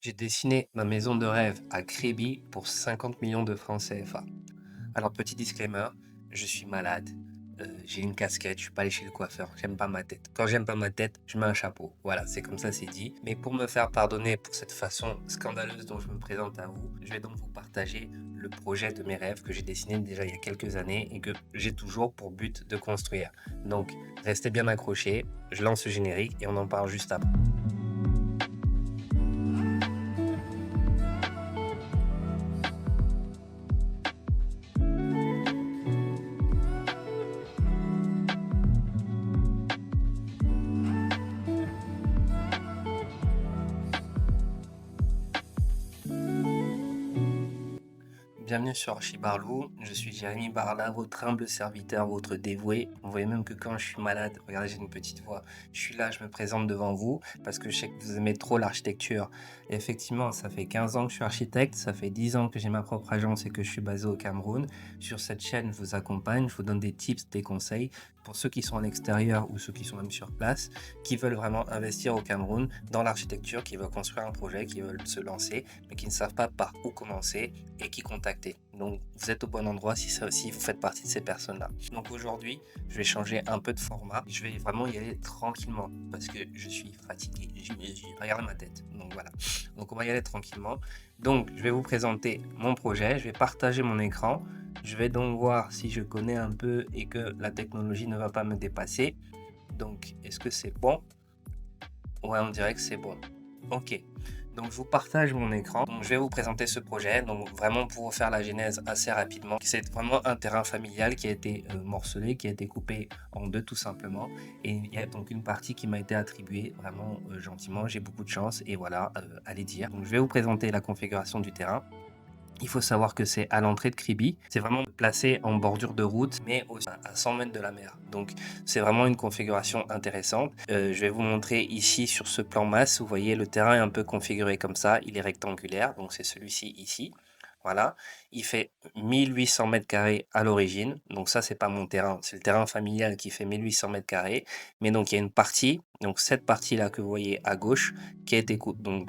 J'ai dessiné ma maison de rêve à Créby pour 50 millions de francs CFA. Alors, petit disclaimer, je suis malade. J'ai une casquette, je suis pas allé chez le coiffeur, j'aime pas ma tête. Quand j'aime pas ma tête, je mets un chapeau. Voilà, c'est comme ça, c'est dit. Mais pour me faire pardonner pour cette façon scandaleuse dont je me présente à vous, je vais donc vous partager le projet de mes rêves que j'ai dessiné déjà il y a quelques années et que j'ai toujours pour but de construire. Donc, restez bien accrochés, je lance le générique et on en parle juste après. Bienvenue sur Archibarlou, je suis Jérémy Barla, votre humble serviteur, votre dévoué. Vous voyez même que quand je suis malade, regardez, j'ai une petite voix. Je suis là, je me présente devant vous parce que je sais que vous aimez trop l'architecture. Et effectivement, ça fait 15 ans que je suis architecte, ça fait 10 ans que j'ai ma propre agence et que je suis basé au Cameroun. Sur cette chaîne, je vous accompagne, je vous donne des tips, des conseils pour ceux qui sont à l'extérieur ou ceux qui sont même sur place, qui veulent vraiment investir au Cameroun dans l'architecture, qui veulent construire un projet, qui veulent se lancer, mais qui ne savent pas par où commencer et qui contacter. Donc vous êtes au bon endroit si vous faites partie de ces personnes-là. Donc aujourd'hui, je vais changer un peu de format. Je vais vraiment y aller tranquillement parce que je suis fatigué. Regardez ma tête. Donc voilà. Donc on va y aller tranquillement. Donc je vais vous présenter mon projet. Je vais partager mon écran. Je vais donc voir si je connais un peu et que la technologie ne va pas me dépasser. Donc est-ce que c'est bon? Ouais, on dirait que c'est bon. Ok. Donc, je vous partage mon écran. Donc, je vais vous présenter ce projet. Donc, vraiment pour vous faire la genèse assez rapidement. C'est vraiment un terrain familial qui a été morcelé, qui a été coupé en deux tout simplement. Et il y a donc une partie qui m'a été attribuée vraiment gentiment. J'ai beaucoup de chance et voilà, allez dire. Donc, je vais vous présenter la configuration du terrain. Il faut savoir que c'est à l'entrée de Kribi. C'est vraiment placé en bordure de route, mais aussi à 100 mètres de la mer. Donc, c'est vraiment une configuration intéressante. Je vais vous montrer ici sur ce plan masse. Vous voyez, le terrain est un peu configuré comme ça. Il est rectangulaire, donc c'est celui-ci ici. Voilà, il fait 1800 mètres carrés à l'origine. Donc ça, c'est pas mon terrain, c'est le terrain familial qui fait 1800 mètres carrés. Mais donc il y a une partie, donc cette partie-là que vous voyez à gauche, qui a été,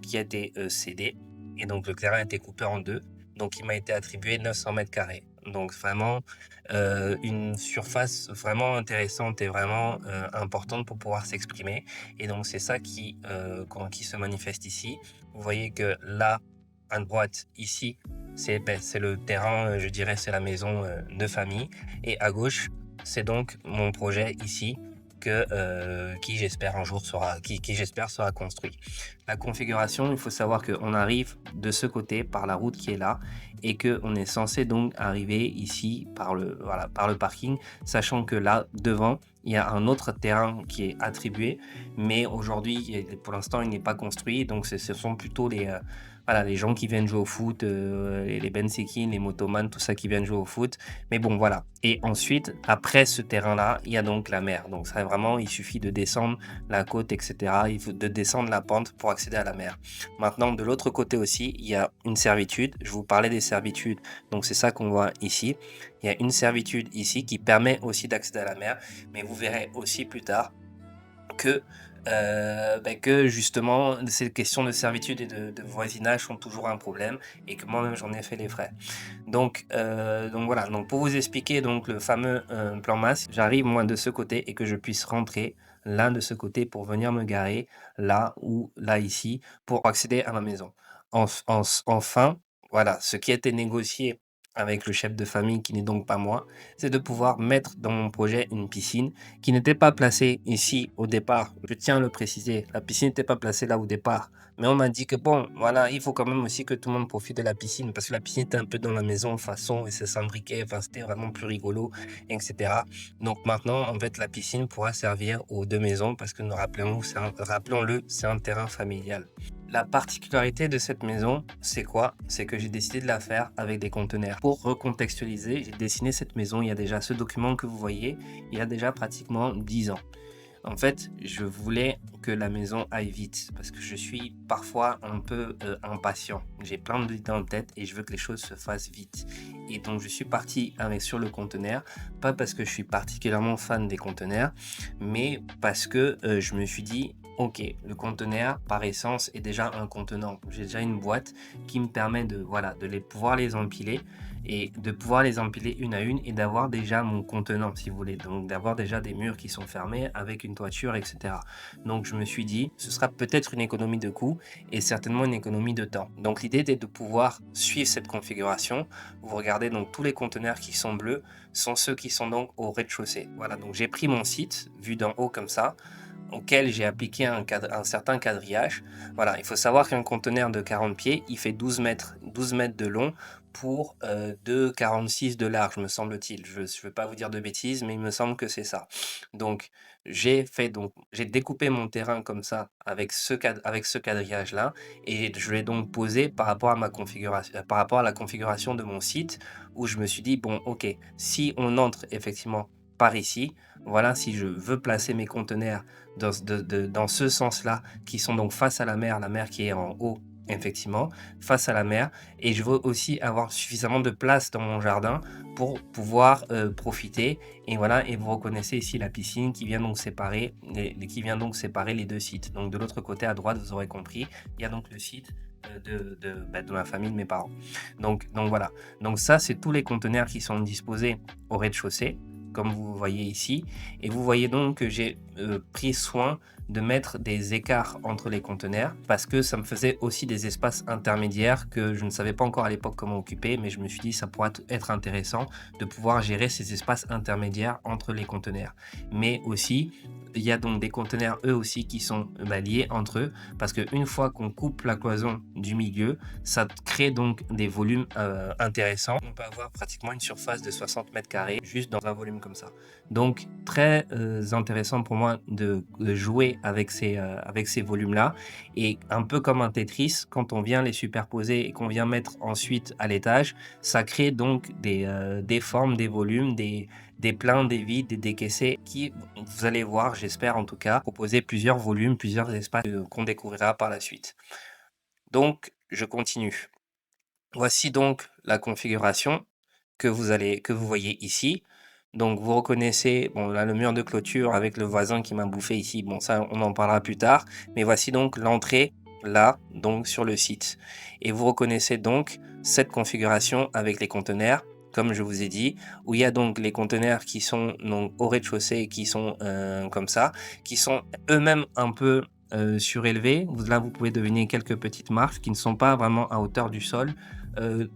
qui a été cédée. Et donc le terrain a été coupé en deux. Donc il m'a été attribué 900 mètres carrés. Donc vraiment une surface vraiment intéressante et vraiment importante pour pouvoir s'exprimer. Et donc c'est ça qui se manifeste ici. Vous voyez que là, à droite, ici, c'est le terrain, je dirais, c'est la maison de famille. Et à gauche, c'est donc mon projet ici qui j'espère un jour qui j'espère sera construit. La configuration, il faut savoir qu'on arrive de ce côté par la route qui est là et qu'on est censé donc arriver ici voilà, par le parking, sachant que là, devant, il y a un autre terrain qui est attribué, mais aujourd'hui, pour l'instant, il n'est pas construit, donc ce sont plutôt voilà, les gens qui viennent jouer au foot, les Bensekin, les motoman, tout ça qui viennent jouer au foot. Mais bon, voilà. Et ensuite, après ce terrain-là, il y a donc la mer. Donc ça, vraiment, il suffit de descendre la côte, etc. Il faut de descendre la pente pour accéder à la mer. Maintenant, de l'autre côté aussi, il y a une servitude. Je vous parlais des servitudes. Donc c'est ça qu'on voit ici. Il y a une servitude ici qui permet aussi d'accéder à la mer. Mais vous verrez aussi plus tard que, que justement ces questions de servitude et de voisinage sont toujours un problème et que moi-même j'en ai fait les frais. Donc voilà, donc pour vous expliquer donc le fameux plan masse, j'arrive moi de ce côté et que je puisse rentrer là de ce côté pour venir me garer là ou là ici pour accéder à ma maison. Enfin, voilà, ce qui a été négocié avec le chef de famille, qui n'est donc pas moi, c'est de pouvoir mettre dans mon projet une piscine qui n'était pas placée ici au départ. Je tiens à le préciser, la piscine n'était pas placée là au départ. Mais on m'a dit que bon, voilà, il faut quand même aussi que tout le monde profite de la piscine parce que la piscine était un peu dans la maison façon et c'est s'imbriquait, enfin c'était vraiment plus rigolo, etc. Donc maintenant, en fait, la piscine pourra servir aux deux maisons parce que nous rappelons-le, c'est un terrain familial. La particularité de cette maison, c'est quoi? C'est que j'ai décidé de la faire avec des conteneurs. Pour recontextualiser, j'ai dessiné cette maison, il y a déjà ce document que vous voyez, il y a déjà pratiquement 10 ans. En fait, je voulais que la maison aille vite parce que je suis parfois un peu impatient. J'ai plein d'idées en tête et je veux que les choses se fassent vite. Et donc, je suis parti avec sur le conteneur, pas parce que je suis particulièrement fan des conteneurs, mais parce que je me suis dit, ok, le conteneur par essence est déjà un contenant. J'ai déjà une boîte qui me permet de, voilà, pouvoir les empiler et de pouvoir les empiler une à une et d'avoir déjà mon contenant, si vous voulez. Donc, d'avoir déjà des murs qui sont fermés avec une toiture, etc. Donc, je me suis dit, ce sera peut-être une économie de coût et certainement une économie de temps. Donc, l'idée était de pouvoir suivre cette configuration. Vous regardez donc tous les conteneurs qui sont bleus sont ceux qui sont donc au rez-de-chaussée. Voilà, donc j'ai pris mon site vu d'en haut comme ça auquel j'ai appliqué un certain quadrillage. Voilà, il faut savoir qu'un conteneur de 40 pieds, il fait 12 mètres de long pour 2,46 de large, me semble-t-il. Je ne veux pas vous dire de bêtises, mais il me semble que c'est ça. Donc, j'ai découpé mon terrain comme ça, avec ce quadrillage-là, et je l'ai donc posé par rapport à ma configuration, par rapport à la configuration de mon site, où je me suis dit, bon, ok, si on entre effectivement par ici, voilà, si je veux placer mes conteneurs dans ce sens-là, qui sont donc face à la mer qui est en haut, effectivement, face à la mer. Et je veux aussi avoir suffisamment de place dans mon jardin pour pouvoir profiter. Et voilà, et vous reconnaissez ici la piscine qui vient donc séparer les deux sites. Donc de l'autre côté à droite, vous aurez compris, il y a donc le site de ma famille, de mes parents. Donc voilà. Donc ça, c'est tous les conteneurs qui sont disposés au rez-de-chaussée, comme vous voyez ici. Et vous voyez donc que j'ai pris soin de mettre des écarts entre les conteneurs parce que ça me faisait aussi des espaces intermédiaires que je ne savais pas encore à l'époque comment occuper, mais je me suis dit ça pourrait être intéressant de pouvoir gérer ces espaces intermédiaires entre les conteneurs. Mais aussi, il y a donc des conteneurs eux aussi qui sont liés entre eux parce qu'une fois qu'on coupe la cloison du milieu, ça crée donc des volumes intéressants. On peut avoir pratiquement une surface de 60 mètres carrés juste dans un volume comme ça. Donc très intéressant pour moi de jouer avec ces volumes-là. Et un peu comme un Tetris, quand on vient les superposer et qu'on vient mettre ensuite à l'étage, ça crée donc des formes, des volumes, des pleins, des vides, des décaissés qui, vous allez voir, j'espère en tout cas, proposer plusieurs volumes, plusieurs espaces qu'on découvrira par la suite. Donc, je continue. Voici donc la configuration que vous voyez ici. Donc, vous reconnaissez, bon, là, le mur de clôture avec le voisin qui m'a bouffé ici. Bon, ça, on en parlera plus tard. Mais voici donc l'entrée, là, donc, sur le site. Et vous reconnaissez donc cette configuration avec les conteneurs, comme je vous ai dit, où il y a donc les conteneurs qui sont donc au rez-de-chaussée, qui sont comme ça, qui sont eux-mêmes un peu surélevés. Là, vous pouvez deviner quelques petites marches qui ne sont pas vraiment à hauteur du sol.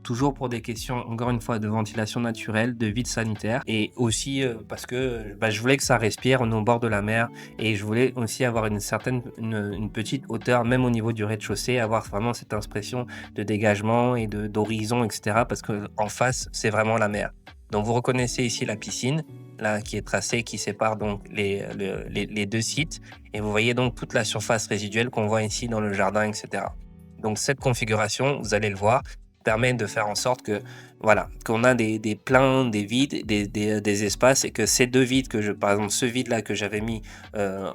Toujours pour des questions, encore une fois, de ventilation naturelle, de vide sanitaire et aussi parce que je voulais que ça respire, on est au bord de la mer et je voulais aussi avoir une petite hauteur, même au niveau du rez-de-chaussée, avoir vraiment cette impression de dégagement et d'horizon, etc. Parce qu'en face, c'est vraiment la mer. Donc vous reconnaissez ici la piscine, là, qui est tracée, qui sépare donc les deux sites. Et vous voyez donc toute la surface résiduelle qu'on voit ici dans le jardin, etc. Donc cette configuration, vous allez le voir, permet de faire en sorte que voilà, qu'on a des pleins, des vides, des espaces et que ces deux vides par exemple ce vide là que j'avais mis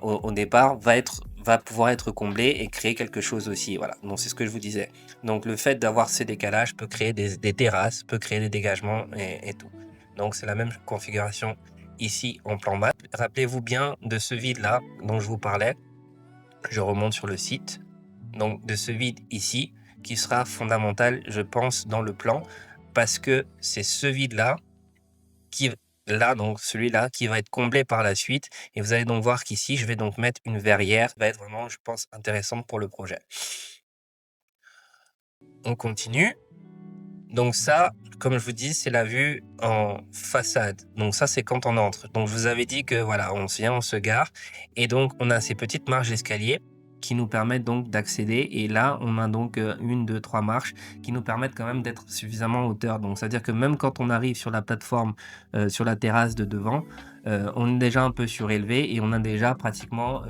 au départ va pouvoir être comblé et créer quelque chose aussi. Voilà, donc c'est ce que je vous disais. Donc le fait d'avoir ces décalages peut créer des terrasses, peut créer des dégagements et tout. Donc c'est la même configuration ici en plan mat. Rappelez-vous bien de ce vide là dont je vous parlais. Je remonte sur le site. Donc de ce vide ici qui sera fondamental, je pense, dans le plan, parce que c'est ce vide-là, donc celui-là, qui va être comblé par la suite. Et vous allez donc voir qu'ici, je vais donc mettre une verrière, qui va être vraiment, je pense, intéressante pour le projet. On continue. Donc ça, comme je vous dis, c'est la vue en façade. Donc ça, c'est quand on entre. Donc je vous avais dit que voilà, on vient, on se gare. Et donc, on a ces petites marches d'escalier qui nous permettent donc d'accéder. Et là, on a donc une, deux, trois marches qui nous permettent quand même d'être suffisamment en hauteur. Donc, c'est-à-dire que même quand on arrive sur la plateforme, sur la terrasse de devant, on est déjà un peu surélevé et on a déjà pratiquement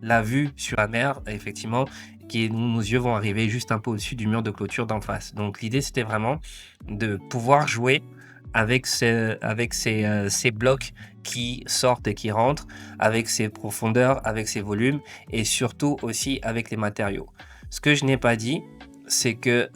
la vue sur la mer, effectivement. nos yeux vont arriver juste un peu au-dessus du mur de clôture d'en face. Donc l'idée, c'était vraiment de pouvoir jouer avec ces blocs qui sortent et qui rentrent, avec ces profondeurs, avec ces volumes et surtout aussi avec les matériaux. Ce que je n'ai pas dit, c'est que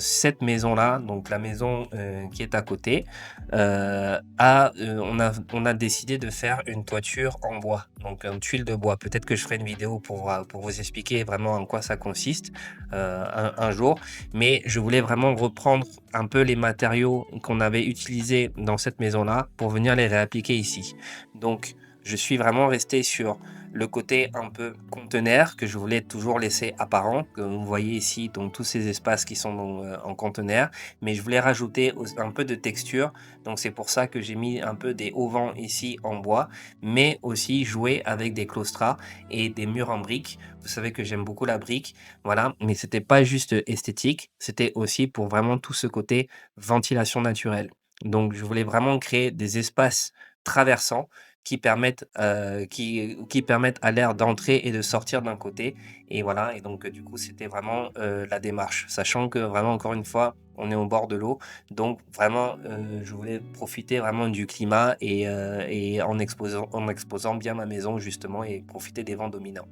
cette maison-là, donc la maison qui est à côté, on a décidé de faire une toiture en bois, donc en tuile de bois. Peut-être que je ferai une vidéo pour vous expliquer vraiment en quoi ça consiste un jour, mais je voulais vraiment reprendre un peu les matériaux qu'on avait utilisés dans cette maison-là pour venir les réappliquer ici. Donc, je suis vraiment resté sur le côté un peu conteneur que je voulais toujours laisser apparent, que vous voyez ici, donc tous ces espaces qui sont en conteneur, mais je voulais rajouter un peu de texture, donc c'est pour ça que j'ai mis un peu des auvents ici en bois, mais aussi jouer avec des claustras et des murs en briques. Vous savez que j'aime beaucoup la brique, voilà, mais c'était pas juste esthétique, c'était aussi pour vraiment tout ce côté ventilation naturelle. Donc je voulais vraiment créer des espaces traversants qui permettent à l'air d'entrer et de sortir d'un côté et voilà et donc du coup, c'était vraiment, la démarche. Sachant que vraiment, encore une fois, on est au bord de l'eau, donc vraiment, je voulais profiter vraiment du climat et en exposant bien ma maison justement et profiter des vents dominants.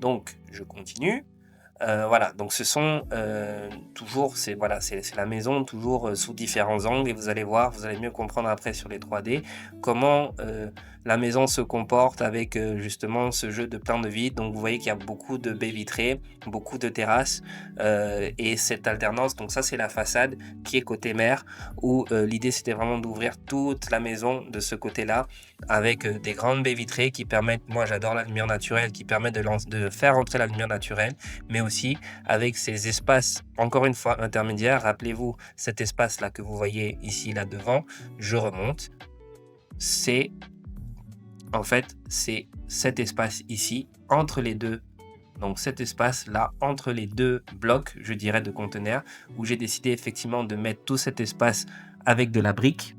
Donc je continue. Voilà, donc ce sont, toujours c'est la maison toujours, sous différents angles et vous allez voir, vous allez mieux comprendre après sur les 3D comment, la maison se comporte avec, justement ce jeu de plein de vide. Donc vous voyez qu'il y a beaucoup de baies vitrées, beaucoup de terrasses, et cette alternance, donc ça c'est la façade qui est côté mer où, l'idée c'était vraiment d'ouvrir toute la maison de ce côté-là avec, des grandes baies vitrées qui permettent moi j'adore la lumière naturelle, qui permet de faire entrer la lumière naturelle mais aussi avec ces espaces, encore une fois, intermédiaires. Rappelez-vous, cet espace-là que vous voyez ici, là devant, je remonte. C'est, en fait, c'est cet espace ici, entre les deux. Donc cet espace-là, entre les deux blocs, je dirais, de conteneurs, où j'ai décidé effectivement de mettre tout cet espace avec de la brique.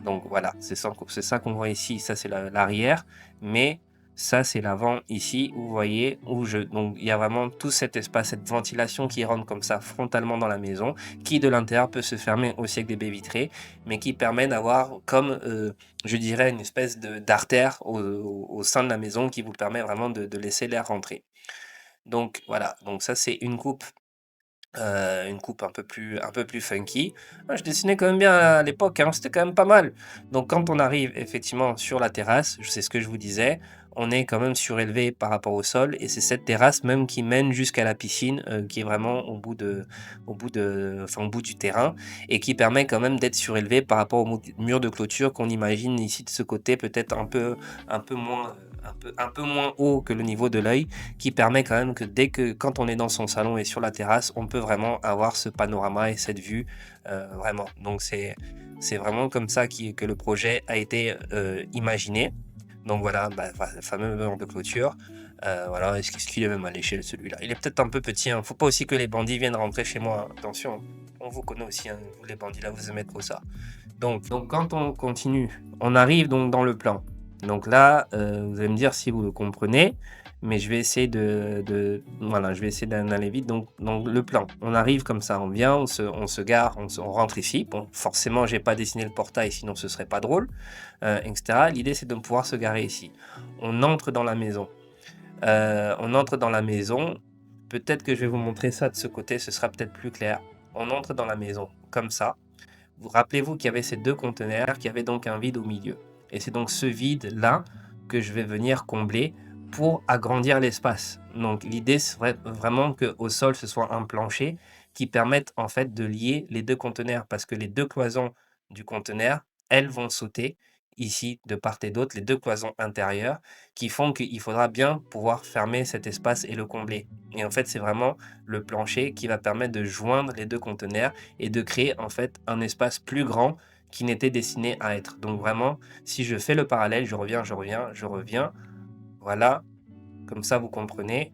Donc voilà, c'est ça qu'on voit ici, ça c'est l'arrière, mais ça c'est l'avant ici, où vous voyez, donc il y a vraiment tout cet espace, cette ventilation qui rentre comme ça frontalement dans la maison, qui de l'intérieur peut se fermer aussi avec des baies vitrées, mais qui permet d'avoir comme, je dirais, une espèce d'artère au sein de la maison qui vous permet vraiment de laisser l'air rentrer. Donc voilà, donc ça c'est une coupe un peu plus funky. Ah, je dessinais quand même bien à l'époque, hein, c'était quand même pas mal. Donc quand on arrive effectivement sur la terrasse, c'est ce que je vous disais, on est quand même surélevé par rapport au sol et c'est cette terrasse même qui mène jusqu'à la piscine, qui est vraiment au bout du terrain et qui permet quand même d'être surélevé par rapport au mur de clôture qu'on imagine ici de ce côté peut-être un peu moins, un peu moins haut que le niveau de l'œil qui permet quand même que quand on est dans son salon et sur la terrasse, on peut vraiment avoir ce panorama et cette vue, vraiment. Donc c'est vraiment comme ça que le projet a été, imaginé. Donc voilà, le fameux mur de clôture. Voilà, est-ce qu'il est même à l'échelle celui-là? Il est peut-être un peu petit, hein. Faut pas aussi que les bandits viennent rentrer chez moi, hein. Attention, on vous connaît aussi, hein, vous les bandits là, vous aimez trop ça. Donc quand on continue, on arrive donc dans le plan. Donc là, vous allez me dire si vous le comprenez, mais je vais essayer voilà, je vais essayer d'aller vite. Donc le plan, on arrive comme ça, on vient, on se gare, on rentre ici. Bon, forcément, j'ai pas dessiné le portail, sinon ce serait pas drôle, et cetera. L'idée, c'est de pouvoir se garer ici. On entre dans la maison. On entre dans la maison. Peut-être que je vais vous montrer ça de ce côté, ce sera peut-être plus clair. On entre dans la maison comme ça. Vous rappelez-vous qu'il y avait ces 2 conteneurs, qu'il y avait donc un vide au milieu et c'est donc ce vide-là que je vais venir combler pour agrandir l'espace. Donc l'idée serait vraiment qu'au sol, ce soit un plancher qui permette en fait de lier les 2 conteneurs parce que les 2 cloisons du conteneur, elles vont sauter ici de part et d'autre, les 2 cloisons intérieures qui font qu'il faudra bien pouvoir fermer cet espace et le combler et en fait, c'est vraiment le plancher qui va permettre de joindre les 2 conteneurs et de créer en fait un espace plus grand qui n'était destiné à être. Donc vraiment, si je fais le parallèle, je reviens, voilà, comme ça vous comprenez.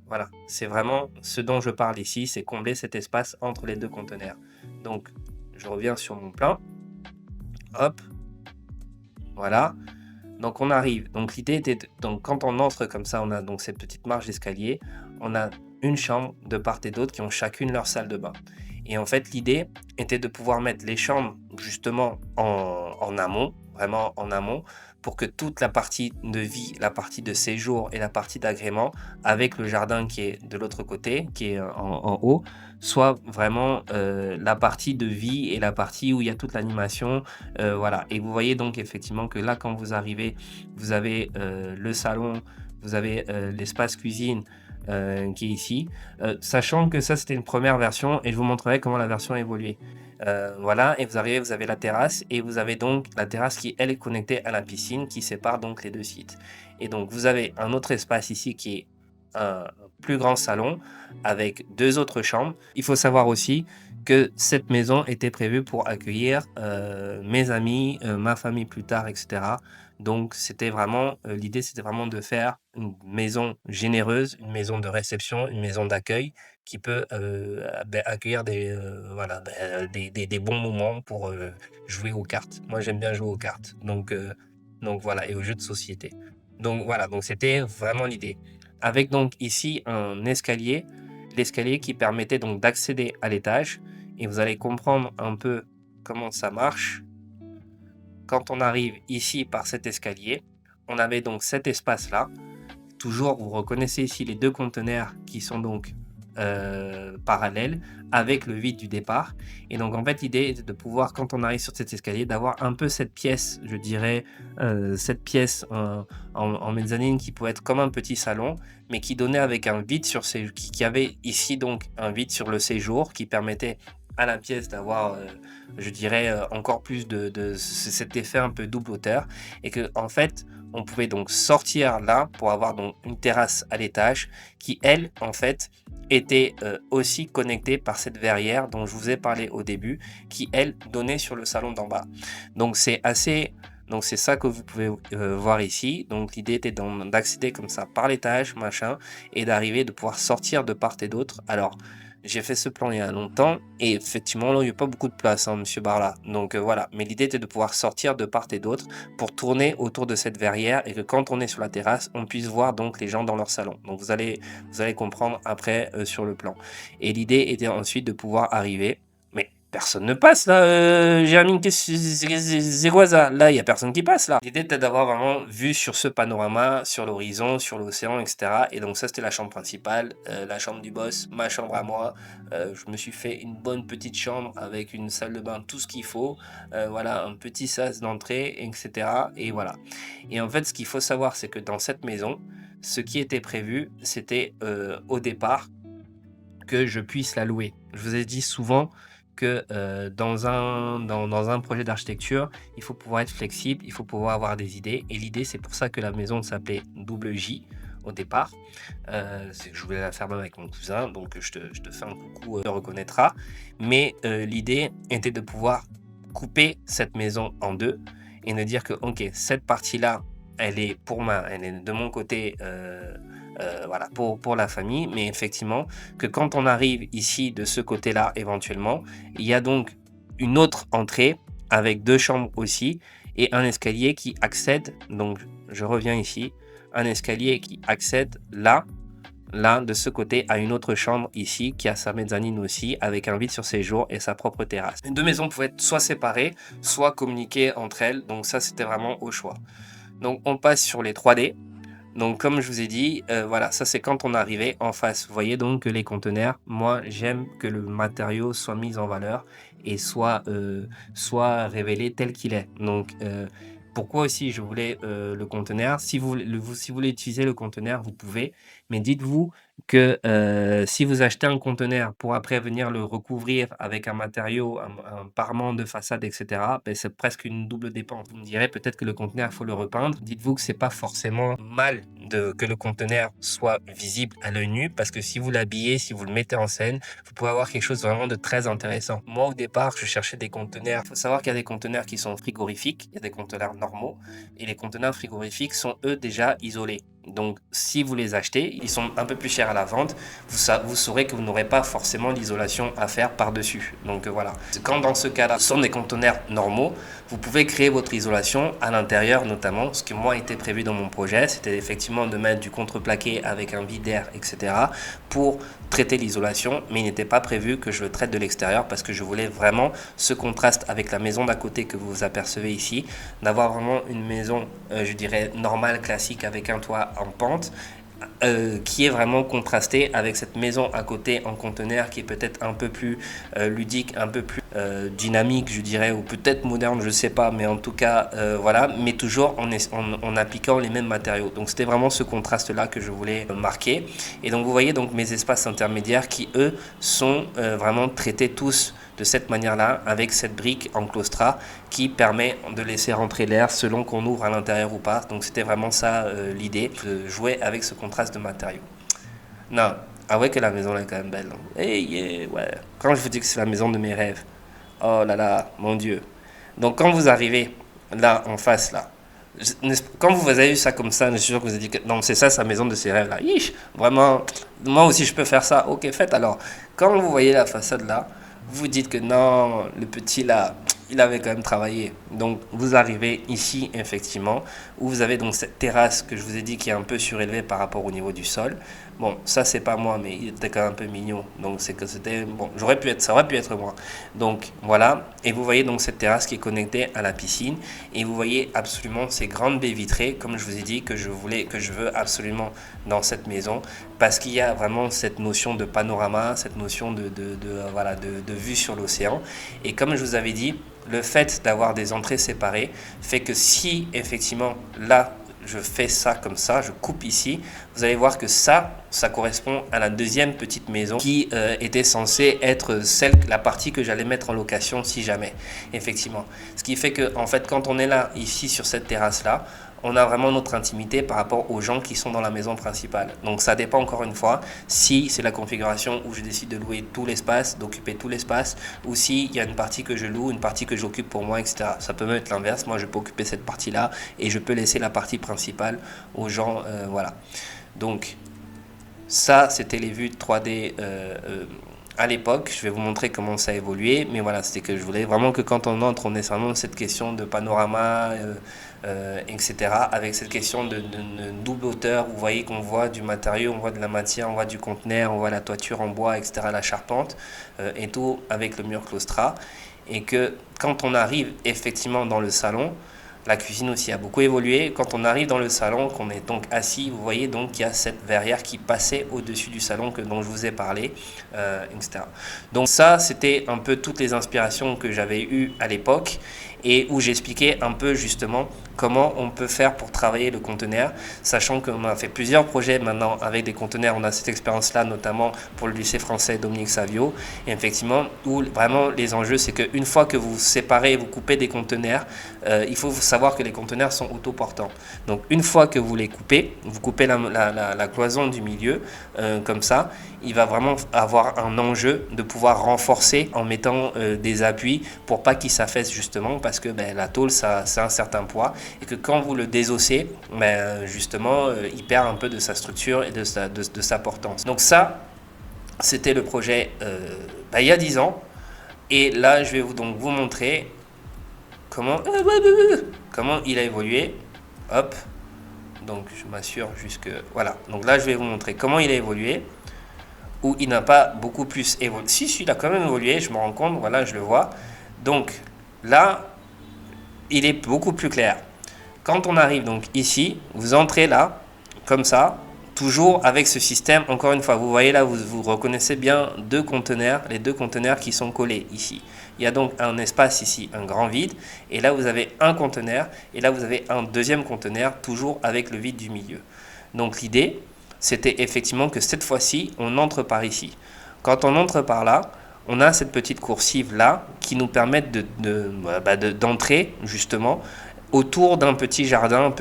Voilà, c'est vraiment ce dont je parle ici, c'est combler cet espace entre les 2 conteneurs. Donc je reviens sur mon plan, hop, voilà. Donc on arrive. Donc l'idée était, donc quand on entre comme ça, on a donc cette petite marche d'escalier. On a une chambre de part et d'autre qui ont chacune leur salle de bain. Et en fait, l'idée était de pouvoir mettre les chambres justement en amont, vraiment en amont, pour que toute la partie de vie, la partie de séjour et la partie d'agrément, avec le jardin qui est de l'autre côté, qui est en haut, soit vraiment la partie de vie et la partie où il y a toute l'animation. Voilà. Et vous voyez donc effectivement que là, quand vous arrivez, vous avez le salon, vous avez l'espace cuisine qui est ici. Sachant que ça, c'était une première version et je vous montrerai comment la version a évolué. Voilà, et vous arrivez, vous avez la terrasse et vous avez donc la terrasse qui, elle, est connectée à la piscine qui sépare donc les deux sites. Et donc, vous avez un autre espace ici qui est un plus grand salon avec deux autres chambres. Il faut savoir aussi que cette maison était prévue pour accueillir mes amis, ma famille plus tard, etc. Donc, c'était vraiment, l'idée, c'était vraiment de faire une maison généreuse, une maison de réception, une maison d'accueil qui peut accueillir voilà, des bons moments pour jouer aux cartes. Moi, j'aime bien jouer aux cartes. Donc voilà, et aux jeux de société. Donc voilà, donc c'était vraiment l'idée. Avec donc ici un escalier, l'escalier qui permettait donc d'accéder à l'étage. Et vous allez comprendre un peu comment ça marche. Quand on arrive ici par cet escalier, on avait donc cet espace-là. Toujours, vous reconnaissez ici les deux conteneurs qui sont donc parallèles avec le vide du départ. Et donc, en fait, l'idée est de pouvoir, quand on arrive sur cet escalier, d'avoir un peu cette pièce, je dirais, cette pièce en mezzanine qui pouvait être comme un petit salon, mais qui donnait avec un vide sur qui avait ici donc un vide sur le séjour qui permettait à la pièce d'avoir, je dirais, encore plus de cet effet un peu double hauteur. Et que, en fait, on pouvait donc sortir là pour avoir donc une terrasse à l'étage qui, elle, en fait, était aussi connectée par cette verrière dont je vous ai parlé au début, qui, elle, donnait sur le salon d'en bas. Donc, c'est assez... Donc, c'est ça que vous pouvez voir ici. Donc, l'idée était d'accéder comme ça par l'étage, machin, et d'arriver, de pouvoir sortir de part et d'autre. Alors, j'ai fait ce plan il y a longtemps et effectivement, là, il n'y a pas beaucoup de place, hein, monsieur Barla. Donc voilà, mais l'idée était de pouvoir sortir de part et d'autre pour tourner autour de cette verrière et que quand on est sur la terrasse, on puisse voir donc les gens dans leur salon. Donc vous allez comprendre après sur le plan. Et l'idée était ensuite de pouvoir arriver. Mais personne ne passe là, Jérémine, c'est quoi ça? Là, il n'y a personne qui passe là. L'idée était d'avoir vraiment vue sur ce panorama, sur l'horizon, sur l'océan, etc. Et donc ça, c'était la chambre principale, la chambre du boss, ma chambre à moi. Je me suis fait une bonne petite chambre avec une salle de bain, tout ce qu'il faut. Voilà, un petit sas d'entrée, etc. Et voilà. Et en fait, ce qu'il faut savoir, c'est que dans cette maison, ce qui était prévu, c'était au départ que je puisse la louer. Je vous ai dit souvent que dans un projet d'architecture, il faut pouvoir être flexible, il faut pouvoir avoir des idées. Et l'idée, c'est pour ça que la maison s'appelait Double J au départ. C'est que je voulais la faire même avec mon cousin, donc je te fais un coucou, tu reconnaîtras. Mais l'idée était de pouvoir couper cette maison en deux et de dire que, ok, cette partie-là, elle est elle est de mon côté, voilà, pour la famille, mais effectivement, que quand on arrive ici de ce côté-là, éventuellement, il y a donc une autre entrée avec deux chambres aussi et un escalier qui accède, donc je reviens ici, un escalier qui accède là, de ce côté, à une autre chambre ici, qui a sa mezzanine aussi, avec un vide sur séjour et sa propre terrasse. Les deux maisons pouvaient être soit séparées, soit communiquer entre elles, donc ça, c'était vraiment au choix. Donc, on passe sur les 3D. Donc, comme je vous ai dit, voilà, ça c'est quand on arrivait en face. Vous voyez donc que les conteneurs, moi j'aime que le matériau soit mis en valeur et soit révélé tel qu'il est. Donc, pourquoi aussi je voulais le conteneur? Si vous voulez utiliser le conteneur, vous pouvez, mais dites-vous que si vous achetez un conteneur pour après venir le recouvrir avec un matériau, un parement de façade, etc., ben, c'est presque une double dépense. Vous me direz peut-être que le conteneur, il faut le repeindre. Dites-vous que c'est pas forcément mal que le conteneur soit visible à l'œil nu, parce que si vous l'habillez, si vous le mettez en scène, vous pouvez avoir quelque chose vraiment de très intéressant. Moi, au départ, je cherchais des conteneurs. Il faut savoir qu'il y a des conteneurs qui sont frigorifiques, il y a des conteneurs normaux, et les conteneurs frigorifiques sont eux déjà isolés. Donc, si vous les achetez, ils sont un peu plus chers à la vente. Vous saurez que vous n'aurez pas forcément l'isolation à faire par-dessus. Donc, voilà. Quand dans ce cas-là, ce sont des conteneurs normaux, vous pouvez créer votre isolation à l'intérieur, notamment. Ce qui, moi, était prévu dans mon projet, c'était effectivement de mettre du contreplaqué avec un vide d'air, etc. pour traiter l'isolation. Mais il n'était pas prévu que je le traite de l'extérieur parce que je voulais vraiment ce contraste avec la maison d'à côté que vous apercevez ici, d'avoir vraiment une maison, je dirais, normale, classique, avec un toit en pente, qui est vraiment contrasté avec cette maison à côté en conteneur qui est peut-être un peu plus ludique, un peu plus dynamique, je dirais, ou peut-être moderne, je sais pas, mais en tout cas, voilà, mais toujours en appliquant les mêmes matériaux. Donc c'était vraiment ce contraste-là que je voulais marquer. Et donc vous voyez donc mes espaces intermédiaires qui, eux, sont vraiment traités tous de cette manière-là, avec cette brique en claustra qui permet de laisser rentrer l'air selon qu'on ouvre à l'intérieur ou pas. Donc c'était vraiment ça l'idée, de jouer avec ce contraste de matériaux. Non, ah ouais que la maison est quand même belle. Hey, yeah, ouais. Quand je vous dis que c'est la maison de mes rêves, oh là là, mon Dieu. Donc quand vous arrivez là, en face, là, quand vous avez vu ça comme ça, je suis sûr que vous avez dit que non, c'est ça sa maison de ses rêves là. Yish, vraiment, moi aussi je peux faire ça. Ok, faites alors. Quand vous voyez la façade là, vous dites que non, le petit là, il avait quand même travaillé. Donc vous arrivez ici effectivement, où vous avez donc cette terrasse que je vous ai dit qui est un peu surélevée par rapport au niveau du sol. Bon, ça c'est pas moi, mais il était quand même un peu mignon. Donc c'est que c'était bon, ça aurait pu être moi. Donc voilà, et vous voyez donc cette terrasse qui est connectée à la piscine, et vous voyez absolument ces grandes baies vitrées, comme je vous ai dit que je veux absolument dans cette maison, parce qu'il y a vraiment cette notion de panorama, cette notion voilà, de vue sur l'océan. Et comme je vous avais dit, le fait d'avoir des entrées séparées fait que si effectivement là je fais ça comme ça, je coupe ici, vous allez voir que ça correspond à la deuxième petite maison qui était censée être la partie que j'allais mettre en location si jamais, effectivement. Ce qui fait que en fait quand on est là ici sur cette terrasse là, on a vraiment notre intimité par rapport aux gens qui sont dans la maison principale. Donc ça dépend encore une fois si c'est la configuration où je décide de louer tout l'espace, d'occuper tout l'espace, ou s'il y a une partie que je loue, une partie que j'occupe pour moi, etc. Ça peut même être l'inverse, moi je peux occuper cette partie-là et je peux laisser la partie principale aux gens, voilà. Donc ça c'était les vues 3D à l'époque. Je vais vous montrer comment ça a évolué, mais voilà, c'était que je voulais vraiment que quand on entre, on ait vraiment cette question de panorama, etc. Avec cette question de double hauteur, vous voyez qu'on voit du matériau, on voit de la matière, on voit du conteneur, on voit la toiture en bois, etc., la charpente, et tout avec le mur claustra. Et que quand on arrive effectivement dans le salon, la cuisine aussi a beaucoup évolué. Quand on arrive dans le salon, qu'on est donc assis, vous voyez donc qu'il y a cette verrière qui passait au-dessus du salon dont je vous ai parlé, etc. Donc ça, c'était un peu toutes les inspirations que j'avais eues à l'époque et où j'expliquais un peu justement comment on peut faire pour travailler le conteneur, sachant qu'on a fait plusieurs projets maintenant avec des conteneurs. On a cette expérience-là notamment pour le lycée français Dominique Savio, et effectivement où vraiment les enjeux, c'est qu'une fois que vous séparez, vous coupez des conteneurs, il faut savoir que les conteneurs sont autoportants. Donc une fois que vous les coupez, vous coupez la cloison du milieu, comme ça, il va vraiment avoir un enjeu de pouvoir renforcer en mettant des appuis pour pas qu'il s'affaisse, justement parce que la tôle ça a un certain poids et que quand vous le désossez, justement il perd un peu de sa structure et de sa portance. Donc ça c'était le projet il y a 10 ans, et là je vais donc vous montrer comment il a évolué. Hop, donc je m'assure jusque voilà, donc là je vais vous montrer comment il a évolué, où il n'a pas beaucoup plus évolué. Si, il a quand même évolué, je me rends compte, voilà, je le vois. Donc là, il est beaucoup plus clair. Quand on arrive donc ici, vous entrez là, comme ça, toujours avec ce système, encore une fois, vous voyez là, vous reconnaissez bien deux conteneurs, les deux conteneurs qui sont collés ici. Il y a donc un espace ici, un grand vide, et là vous avez un conteneur, et là vous avez un deuxième conteneur, toujours avec le vide du milieu. Donc l'idée, c'était effectivement que cette fois-ci, on entre par ici. Quand on entre par là, on a cette petite coursive là qui nous permet d'entrer justement autour d'un petit jardin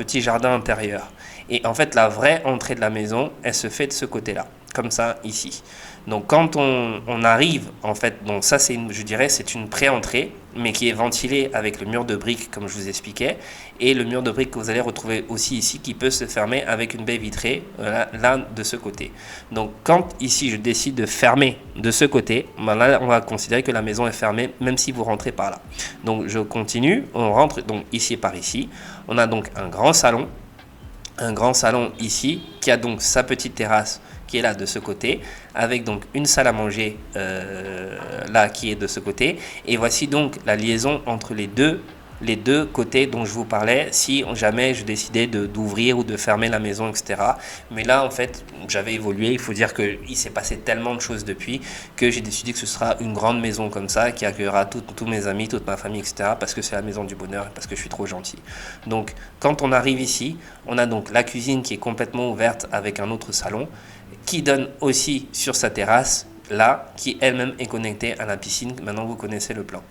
intérieur. Et en fait, la vraie entrée de la maison, elle se fait de ce côté-là. comme ça ici. Donc quand on arrive, en fait, donc ça c'est je dirais c'est une pré-entrée, mais qui est ventilée avec le mur de briques comme je vous expliquais, et le mur de briques que vous allez retrouver aussi ici qui peut se fermer avec une baie vitrée là de ce côté. Donc quand ici je décide de fermer de ce côté, ben là on va considérer que la maison est fermée même si vous rentrez par là. Donc je continue, on rentre donc ici par ici, on a donc un grand salon ici qui a donc sa petite terrasse qui est là de ce côté, avec donc une salle à manger là qui est de ce côté, et voici donc la liaison entre les deux côtés dont je vous parlais si jamais je décidais d'ouvrir ou de fermer la maison, etc. Mais là en fait j'avais évolué, il faut dire qu'il s'est passé tellement de choses depuis que j'ai décidé que ce sera une grande maison comme ça qui accueillera tous mes amis, toute ma famille, etc. parce que c'est la maison du bonheur, parce que je suis trop gentil. Donc quand on arrive ici, on a donc la cuisine qui est complètement ouverte avec un autre salon qui donne aussi sur sa terrasse là, qui elle-même est connectée à la piscine. Maintenant vous connaissez le plan.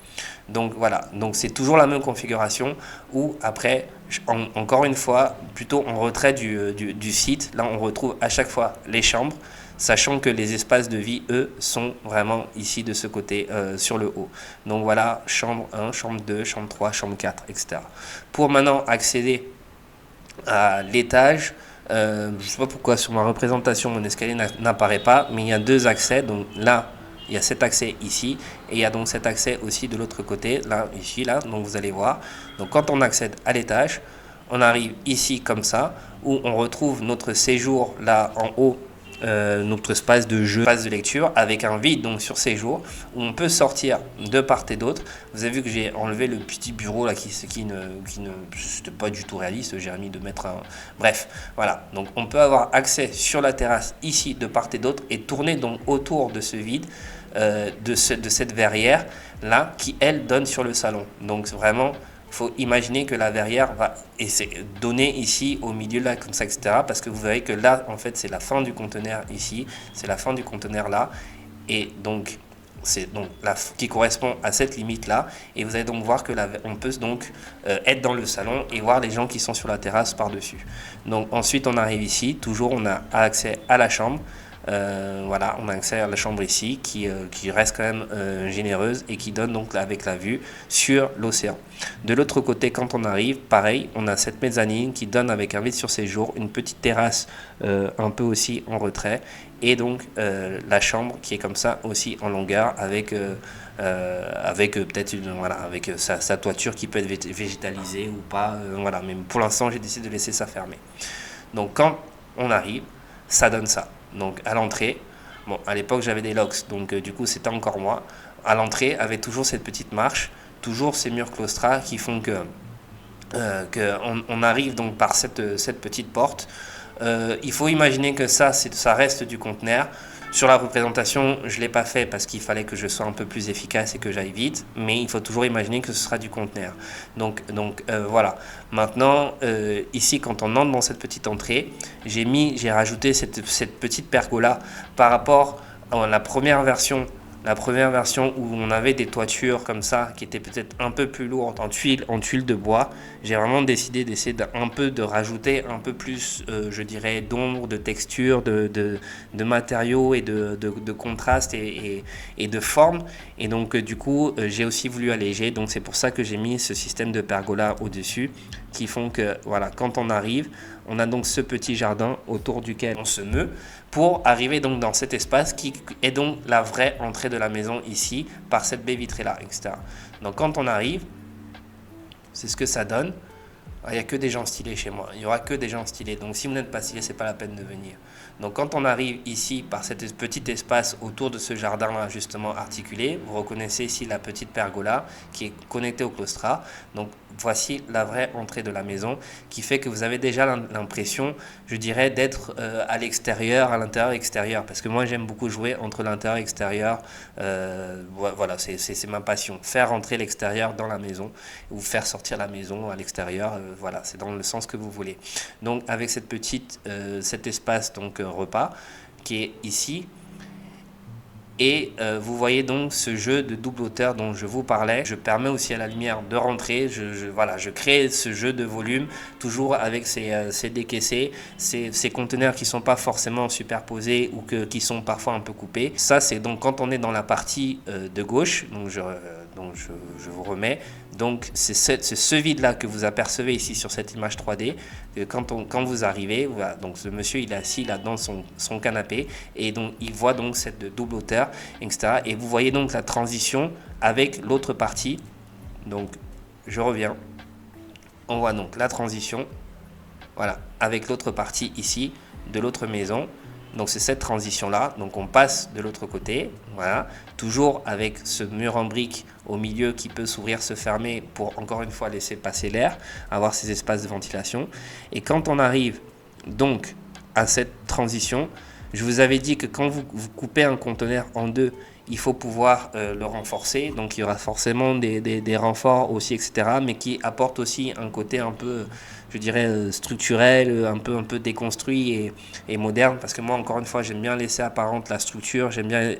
Donc voilà, donc c'est toujours la même configuration où après, encore une fois, plutôt en retrait du site, là on retrouve à chaque fois les chambres, sachant que les espaces de vie, eux, sont vraiment ici de ce côté, sur le haut. Donc voilà, chambre 1, chambre 2, chambre 3, chambre 4, etc. Pour maintenant accéder à l'étage, je ne sais pas pourquoi sur ma représentation mon escalier n'apparaît pas, mais il y a deux accès. Donc là, il y a cet accès ici et il y a donc cet accès aussi de l'autre côté, là, ici, là. Donc vous allez voir. Donc quand on accède à l'étage, on arrive ici comme ça, où on retrouve notre séjour là en haut, notre espace de jeu, espace de lecture, avec un vide donc sur séjour, où on peut sortir de part et d'autre. Vous avez vu que j'ai enlevé le petit bureau là qui ne c'était pas du tout réaliste, j'ai remis de mettre un... Bref, voilà. Donc on peut avoir accès sur la terrasse ici de part et d'autre et tourner donc autour de ce vide, de cette verrière là qui elle donne sur le salon. Donc vraiment... Il faut imaginer que la verrière va donner ici au milieu là comme ça, etc. Parce que vous verrez que là, en fait, c'est la fin du conteneur ici, c'est la fin du conteneur là, et donc c'est donc qui correspond à cette limite là. Et vous allez donc voir que on peut donc être dans le salon et voir les gens qui sont sur la terrasse par dessus. Donc ensuite, on arrive ici. Toujours, on a accès à la chambre. Voilà, on a accès à la chambre ici qui reste quand même généreuse et qui donne donc avec la vue sur l'océan. De l'autre côté, quand on arrive, pareil, on a cette mezzanine qui donne avec un vide sur séjour, une petite terrasse un peu aussi en retrait, et donc la chambre qui est comme ça aussi en longueur avec peut-être voilà, avec sa toiture qui peut être végétalisée ou pas, voilà, mais pour l'instant j'ai décidé de laisser ça fermé. Donc quand on arrive, ça donne ça. Donc à l'entrée, bon, à l'époque j'avais des locks, donc du coup c'était encore moi. À l'entrée, avait toujours cette petite marche, toujours ces murs claustras qui font que on arrive donc par cette petite porte. Il faut imaginer que ça reste du conteneur. Sur la représentation, je ne l'ai pas fait parce qu'il fallait que je sois un peu plus efficace et que j'aille vite, mais il faut toujours imaginer que ce sera du conteneur. Donc voilà. Maintenant, ici, quand on entre dans cette petite entrée, j'ai rajouté cette petite pergola par rapport à la première version où on avait des toitures comme ça qui étaient peut-être un peu plus lourdes en tuiles de bois. J'ai vraiment décidé d'essayer de rajouter un peu plus, je dirais, d'ombre, de texture, de matériaux et de contraste et de forme. Et donc du coup, j'ai aussi voulu alléger. Donc c'est pour ça que j'ai mis ce système de pergola au-dessus qui font que voilà, quand on arrive, on a donc ce petit jardin autour duquel on se meut pour arriver donc dans cet espace qui est donc la vraie entrée de la maison ici par cette baie vitrée là, etc. Donc quand on arrive, c'est ce que ça donne. Il n'y a que des gens stylés chez moi. Il n'y aura que des gens stylés. Donc si vous n'êtes pas stylé, c'est pas la peine de venir. Donc quand on arrive ici par cet petit espace autour de ce jardin-là justement articulé, vous reconnaissez ici la petite pergola qui est connectée au claustrat. Donc voici la vraie entrée de la maison qui fait que vous avez déjà l'impression, je dirais, d'être à l'extérieur, à l'intérieur, extérieur. Parce que moi j'aime beaucoup jouer entre l'intérieur et l'extérieur. Voilà, c'est ma passion. Faire entrer l'extérieur dans la maison ou faire sortir la maison à l'extérieur. Voilà, c'est dans le sens que vous voulez. Donc avec cet espace donc repas qui est ici, Et vous voyez donc ce jeu de double hauteur dont je vous parlais. Je permets aussi à la lumière de rentrer. Voilà, je crée ce jeu de volume, toujours avec ces décaissés, ces conteneurs qui ne sont pas forcément superposés ou qui sont parfois un peu coupés. Ça, c'est donc quand on est dans la partie de gauche. Donc je vous remets. Donc c'est ce vide-là que vous apercevez ici sur cette image 3D. Quand vous arrivez, voilà, donc ce monsieur il est assis là dans son canapé et donc il voit donc cette double hauteur, etc. Et vous voyez donc la transition avec l'autre partie. Donc je reviens. On voit donc la transition, voilà, avec l'autre partie ici de l'autre maison. Donc c'est cette transition là, donc on passe de l'autre côté, voilà, toujours avec ce mur en briques au milieu qui peut s'ouvrir, se fermer pour encore une fois laisser passer l'air, avoir ces espaces de ventilation. Et quand on arrive donc à cette transition, je vous avais dit que quand vous coupez un conteneur en deux, il faut pouvoir le renforcer. Donc il y aura forcément des renforts aussi, etc. Mais qui apportent aussi un côté un peu, je dirais, structurel, un peu déconstruit et moderne. Parce que moi, encore une fois, j'aime bien laisser apparente la structure, j'aime bien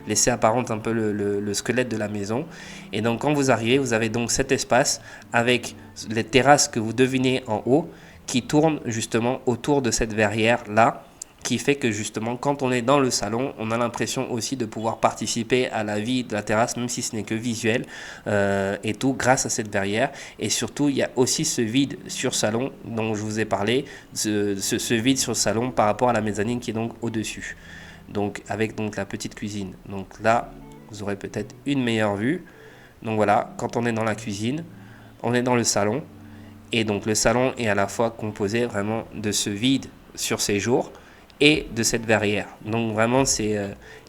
laisser apparente un peu le squelette de la maison. Et donc quand vous arrivez, vous avez donc cet espace avec les terrasses que vous devinez en haut qui tournent justement autour de cette verrière là, qui fait que justement quand on est dans le salon, on a l'impression aussi de pouvoir participer à la vie de la terrasse, même si ce n'est que visuel, et tout grâce à cette verrière. Et surtout, il y a aussi ce vide sur salon dont je vous ai parlé, ce vide sur salon par rapport à la mezzanine qui est donc au-dessus. Donc avec donc la petite cuisine. Donc là, vous aurez peut-être une meilleure vue. Donc voilà, quand on est dans la cuisine, on est dans le salon. Et donc le salon est à la fois composé vraiment de ce vide sur ses jours et de cette verrière. Donc vraiment,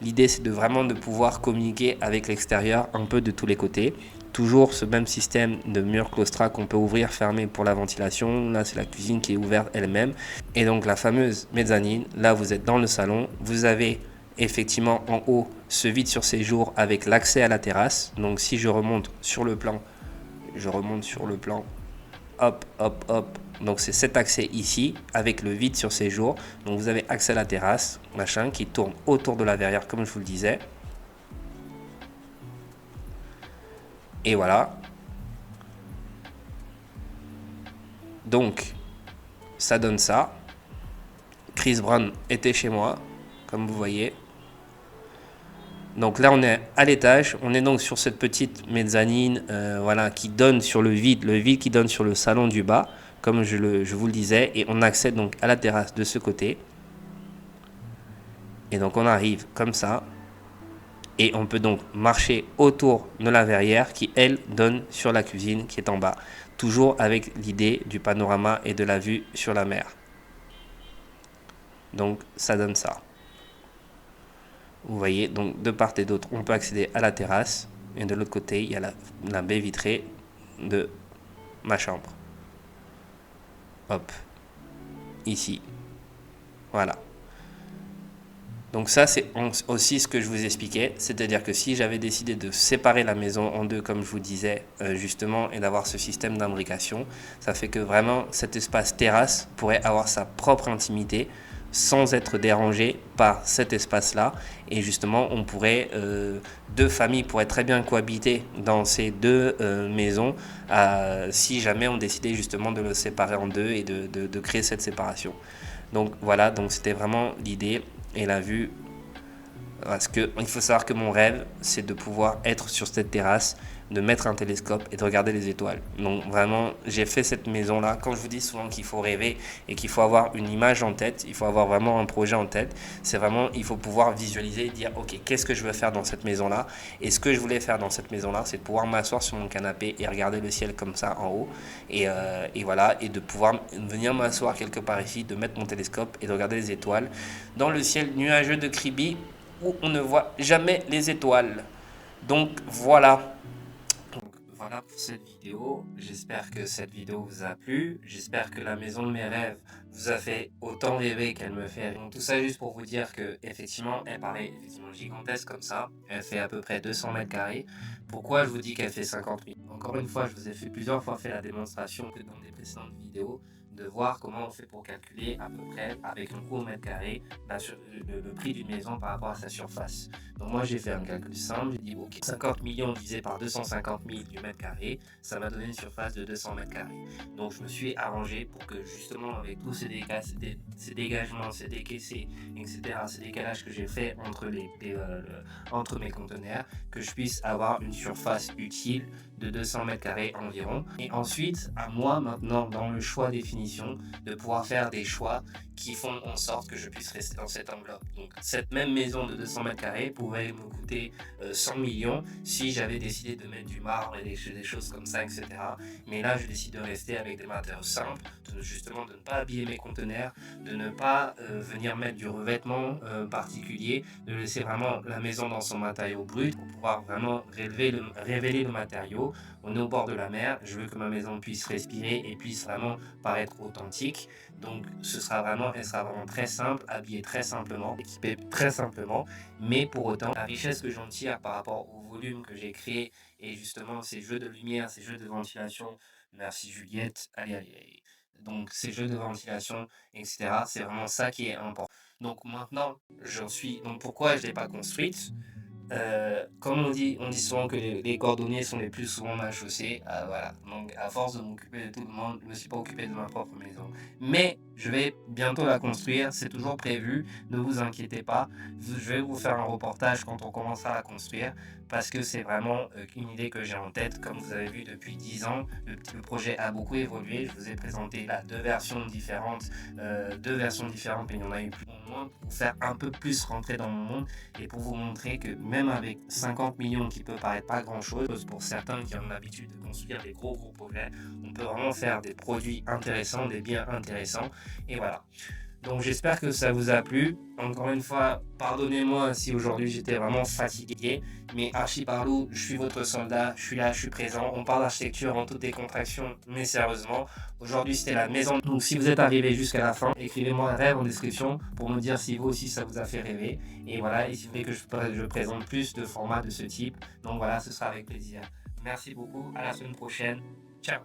l'idée, c'est de pouvoir communiquer avec l'extérieur un peu de tous les côtés. Toujours ce même système de mur claustra qu'on peut ouvrir, fermer pour la ventilation. Là, c'est la cuisine qui est ouverte elle-même. Et donc la fameuse mezzanine, là, vous êtes dans le salon. Vous avez effectivement en haut ce vide sur ses jours avec l'accès à la terrasse. Donc si je remonte sur le plan, hop, hop, hop. Donc c'est cet accès ici avec le vide sur ses jours. Donc vous avez accès à la terrasse, machin, qui tourne autour de la verrière comme je vous le disais. Et voilà. Donc ça donne ça. Chris Brown était chez moi, comme vous voyez. Donc là on est à l'étage, on est donc sur cette petite mezzanine voilà, qui donne sur le vide qui donne sur le salon du bas, comme je vous le disais, et on accède donc à la terrasse de ce côté. Et donc on arrive comme ça, et on peut donc marcher autour de la verrière qui elle donne sur la cuisine qui est en bas, toujours avec l'idée du panorama et de la vue sur la mer. Donc ça donne ça. Vous voyez, donc de part et d'autre, on peut accéder à la terrasse. Et de l'autre côté, il y a la baie vitrée de ma chambre. Hop. Ici. Voilà. Donc ça, c'est aussi ce que je vous expliquais. C'est-à-dire que si j'avais décidé de séparer la maison en deux, comme je vous disais, justement, et d'avoir ce système d'imbrication, ça fait que vraiment, cet espace terrasse pourrait avoir sa propre intimité, sans être dérangé par cet espace-là. Et justement, deux familles pourraient très bien cohabiter dans ces deux maisons si jamais on décidait justement de le séparer en deux et de créer cette séparation. Donc voilà, donc c'était vraiment l'idée et la vue. Parce qu'il faut savoir que mon rêve, c'est de pouvoir être sur cette terrasse, de mettre un télescope et de regarder les étoiles. Donc vraiment, j'ai fait cette maison-là. Quand je vous dis souvent qu'il faut rêver et qu'il faut avoir une image en tête, il faut avoir vraiment un projet en tête, c'est vraiment, il faut pouvoir visualiser et dire, ok, qu'est-ce que je veux faire dans cette maison-là? Et ce que je voulais faire dans cette maison-là, c'est de pouvoir m'asseoir sur mon canapé et regarder le ciel comme ça en haut. Et voilà, et de pouvoir venir m'asseoir quelque part ici, de mettre mon télescope et de regarder les étoiles dans le ciel nuageux de Kribi, où on ne voit jamais les étoiles. Donc voilà. Donc voilà pour cette vidéo. J'espère que cette vidéo vous a plu. J'espère que la maison de mes rêves vous a fait autant rêver qu'elle me fait. Donc tout ça juste pour vous dire que effectivement, elle paraît effectivement gigantesque comme ça. Elle fait à peu près 200 mètres carrés. Pourquoi je vous dis qu'elle fait 50 000? Encore une fois, je vous ai fait plusieurs fois fait la démonstration que dans des précédentes vidéos de voir comment on fait pour calculer à peu près, avec un coût au mètre carré, le prix d'une maison par rapport à sa surface. Donc moi j'ai fait un calcul simple, j'ai dit ok, 50 millions divisé par 250 000 du mètre carré, ça m'a donné une surface de 200 mètres carrés. Donc je me suis arrangé pour que justement avec tous ces dégagements, ces décaissés, etc., ces décalages que j'ai fait entre mes conteneurs, que je puisse avoir une surface utile de 200 mètres carrés environ. Et ensuite, à moi maintenant, dans le choix des finitions, de pouvoir faire des choix qui font en sorte que je puisse rester dans cette enveloppe. Donc cette même maison de 200 mètres carrés pouvait me coûter 100 millions si j'avais décidé de mettre du marbre et des choses comme ça, etc. Mais là, je décide de rester avec des matériaux simples, justement de ne pas habiller mes conteneurs, de ne pas venir mettre du revêtement particulier, de laisser vraiment la maison dans son matériau brut pour pouvoir vraiment révéler le matériau. On est au bord de la mer, je veux que ma maison puisse respirer et puisse vraiment paraître authentique. Donc elle sera vraiment très simple, habillée très simplement, équipée très simplement, mais pour autant, la richesse que j'en tire par rapport au volume que j'ai créé et justement ces jeux de lumière, ces jeux de ventilation, merci Juliette, allez. Donc ces jeux de ventilation, etc., c'est vraiment ça qui est important. Donc maintenant, donc pourquoi je ne l'ai pas construite? Comme on dit souvent que les cordonniers sont les plus souvent mal chaussés. Voilà. Donc, à force de m'occuper de tout le monde, je ne me suis pas occupé de ma propre maison. Mais je vais bientôt la construire. C'est toujours prévu. Ne vous inquiétez pas. Je vais vous faire un reportage quand on commencera à la construire parce que c'est vraiment une idée que j'ai en tête. Comme vous avez vu depuis 10 ans, le projet a beaucoup évolué. Je vous ai présenté là deux versions différentes, mais il y en a eu plus au moins pour faire un peu plus rentrer dans mon monde et pour vous montrer que même avec 50 millions qui peut paraître pas grand chose pour certains qui ont l'habitude de construire des gros projets, on peut vraiment faire des produits intéressants, des biens intéressants et voilà. Donc j'espère que ça vous a plu. Encore une fois, pardonnez-moi si aujourd'hui j'étais vraiment fatigué, mais Archibarlou, je suis votre soldat, je suis là, je suis présent. On parle d'architecture en toutes décontraction, mais sérieusement. Aujourd'hui c'était la maison. Donc si vous êtes arrivé jusqu'à la fin, écrivez-moi un rêve en description pour me dire si vous aussi ça vous a fait rêver. Et voilà, et si vous voulez que je présente plus de formats de ce type, donc voilà, ce sera avec plaisir. Merci beaucoup, à la semaine prochaine. Ciao.